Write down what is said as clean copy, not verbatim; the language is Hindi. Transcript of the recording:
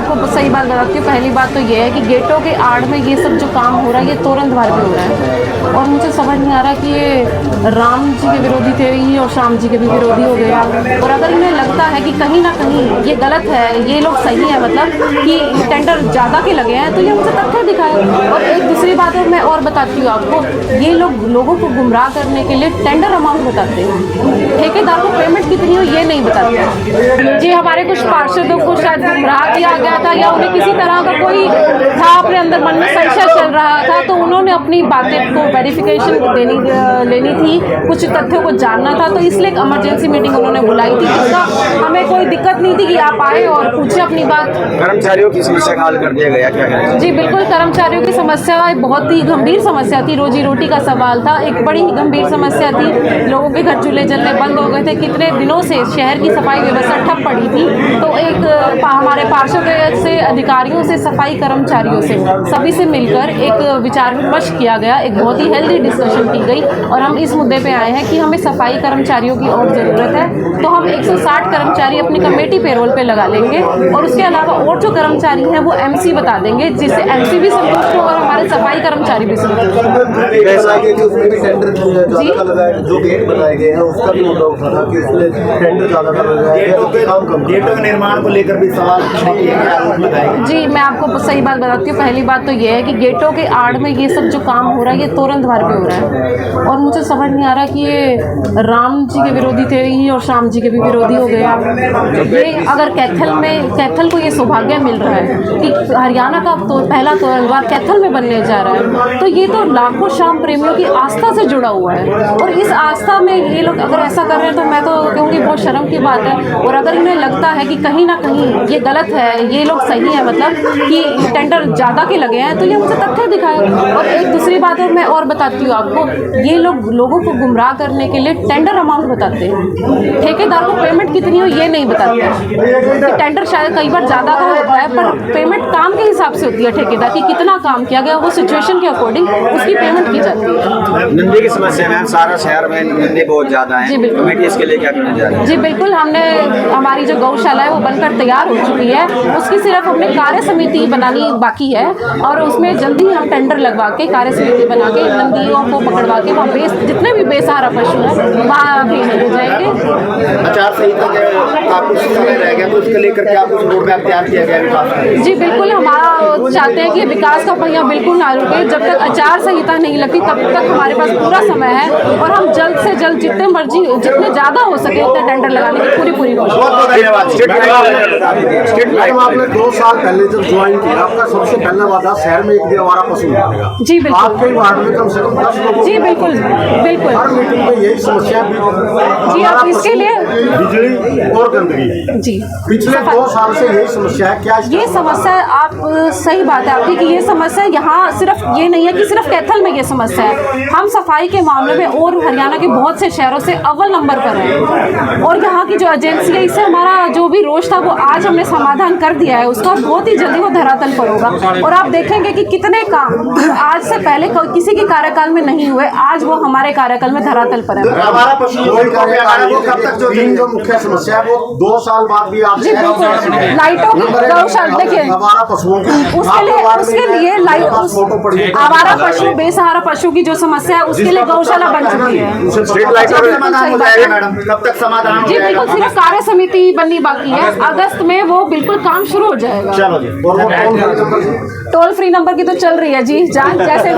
आपको सही बात बताती हूँ। पहली बात तो ये है कि गेटों के आड़ में ये सब जो काम हो रहा है ये तोरंत भर पे हो रहा है, और मुझे समझ नहीं आ रहा कि ये राम जी के विरोधी थे ही और श्याम जी के भी विरोधी हो गए। और अगर इन्हें लगता है कि कहीं ना कहीं ये गलत है, ये लोग सही है, मतलब कि टेंडर ज़्यादा के लगे हैं, तो ये मुझे तथ्य दिखाए। और एक दूसरी बात है, मैं और बताती हूँ आपको, ये लोग लोगों को गुमराह करने के लिए टेंडर अमाउंट बताते हैं, ठेकेदार को पेमेंट कितनी हो ये नहीं बताते। जी हमारे कुछ पार्षदों को शायद गुमराह किया गया था, या उन्हें किसी तरह का कोई था अपने अंदर मन में संशय चल रहा था, तो उन्होंने अपनी बातें को वेरिफिकेशन लेनी थी, कुछ तथ्यों को जानना था, तो इसलिए एक इमरजेंसी मीटिंग उन्होंने बुलाई थी। जिसका हमें कोई दिक्कत नहीं थी कि आप आए और पूछे अपनी बात। कर्मचारियों की समस्या का हल कर दिया गया क्या? जी बिल्कुल, कर्मचारियों की समस्या बहुत ही गंभीर समस्या थी, रोजी रोटी का सवाल था, एक बड़ी ही गंभीर समस्या थी। लोगों के घर चूल्हे जलने बंद हो गए थे, कितने दिनों से शहर की सफाई व्यवस्था ठप पड़ी थी। तो एक हमारे पार्षद से, अधिकारियों से, सफाई कर्मचारियों से, सभी से मिलकर एक विचार विमर्श किया गया, एक बहुत ही हेल्दी डिस्कशन की गई, और हम इस मुद्दे पे आए हैं कि हमें सफाई कर्मचारियों की और ज़रूरत है। तो हम 160 कर्मचारी अपनी कमेटी पेरोल पे लगा लेंगे, और उसके अलावा और जो कर्मचारी हैं वो एमसी बता देंगे, जिससे एमसी भी संतुष्ट हो और हमारे सफाई कर्मचारी भी संतुष्ट हो। जी जो गेट बनाए गए हैं उसका भी मुद्दा उठा था कि उसमें टेंडर ज़्यादा कर रहा है, गेटों के निर्माण को लेकर भी सवाल लगाए। जी मैं आपको सही बात बताती हूँ। पहली बात तो ये है कि गेटों के आड़ में ये सब जो काम हो रहा है ये तोरंत भर पे हो रहा है, और मुझे समझ नहीं आ रहा कि ये राम जी के विरोधी थे ही और श्याम जी के भी विरोधी हो गए। ये अगर कैथल को ये सौभाग्य मिल रहा है कि हरियाणा का पहला तोरण द्वार कैथल में बनने जा रहा है, तो ये तो लाखों श्याम प्रेमियों की आस्था से जुड़ा हुआ है, और इस आस्था में ये लोग अगर ऐसा कर रहे हैं तो मैं तो कहूँगी बहुत शर्म की बात है। और अगर इन्हें लगता है कि कहीं ना कहीं ये गलत है, ये लोग सही है, मतलब कि टेंडर ज़्यादा के लगे हैं, तो ये मुझे तथ्य दिखाए। और एक दूसरी बात है, मैं और बताती हूँ आपको, ये लोग लोगों को गुमराह करने के लिए टेंडर अमाउंट बताते हैं, ठेकेदार को पेमेंट कितनी हो ये नहीं बताते। टेंडर शायद कई बार ज़्यादा का होता है, पर पेमेंट काम के हिसाब से होती है, ठेकेदार की कितना काम किया गया वो सिचुएशन के अकॉर्डिंग उसकी पेमेंट की जाती है। नंदी की समस्या है, सारा शहर में नंदी बहुत ज्यादा है। जी बिल्कुल, कमेटी इसके लिए क्या करने जा रही है? जी बिल्कुल, हमने हमारी जो गौशाला है वो बनकर तैयार हो चुकी है, उसकी सिर्फ हमने कार्य समिति बनानी बाकी है, और उसमें जल्दी हम टेंडर लगवा के कार्य समिति बना के नंदियों को पकड़वा के वहाँ जितने भी बेसहारा पशु हैं वहाँ भेज दिए जाएंगे। आचार संहिता का कुछ समय रह गया, तो उसको लेकर क्या कुछ रोड मैप तैयार किया गया विकास? जी बिल्कुल, हमारा चाहते हैं कि विकास का पहिया बिल्कुल ना रुके, जब तक आचार संहिता नहीं लगती तब तक हमारे पास पूरा समय है, और हम जल्द से जल्द जितने ज़्यादा हो सके उतने टेंडर लगाने की पूरी कोशिश। आपने 2 साल पहले जब ज्वाइन किया, आपका सबसे पहला वादा शहर में एक भी आवारा पशु मिलेगा। जी बिल्कुल, आपके वार्ड में कम से कम 10 लोगों। जी बिल्कुल बिल्कुल, हर मीटिंग में यही समस्या जी आप इसके लिए बिजली और गंदगी, जी पिछले 2 साल से यही समस्या है। क्या ये समस्या आप सही बात है आपकी कि ये समस्या यहाँ सिर्फ ये नहीं है कि सिर्फ कैथल में ये समस्या है, हम सफाई के मामले में और हरियाणा के बहुत से शहरों से अव्वल नंबर पर हैं, और यहाँ की जो एजेंसी है इससे हमारा जो भी रोष था वो आज हमने समाधान कर दिया है उसका, बहुत ही जल्दी वो धरातल पर होगा। और आप देखेंगे कि कितने काम आज से पहले किसी के कार्यकाल में नहीं हुए, आज वो हमारे कार्यकाल में धरातल पर है। हमारा पशु कब तक जो मुख्य समस्या है वो 2 साल बाद भी आप लाइटों गौशाला देखिए, हमारा पशुओं उसके लिए आवारा पशु, बेसहारा पशु की जो समस्या है उसके लिए गौशाला बन चुकी है। कब तक समाधान? जी बिल्कुल, सिर्फ कार्य समिति बननी बाकी है, अगस्त में वो बिल्कुल काम शुरू हो जाएगा। टोल फ्री नंबर की तो चल रही है जी, जैसे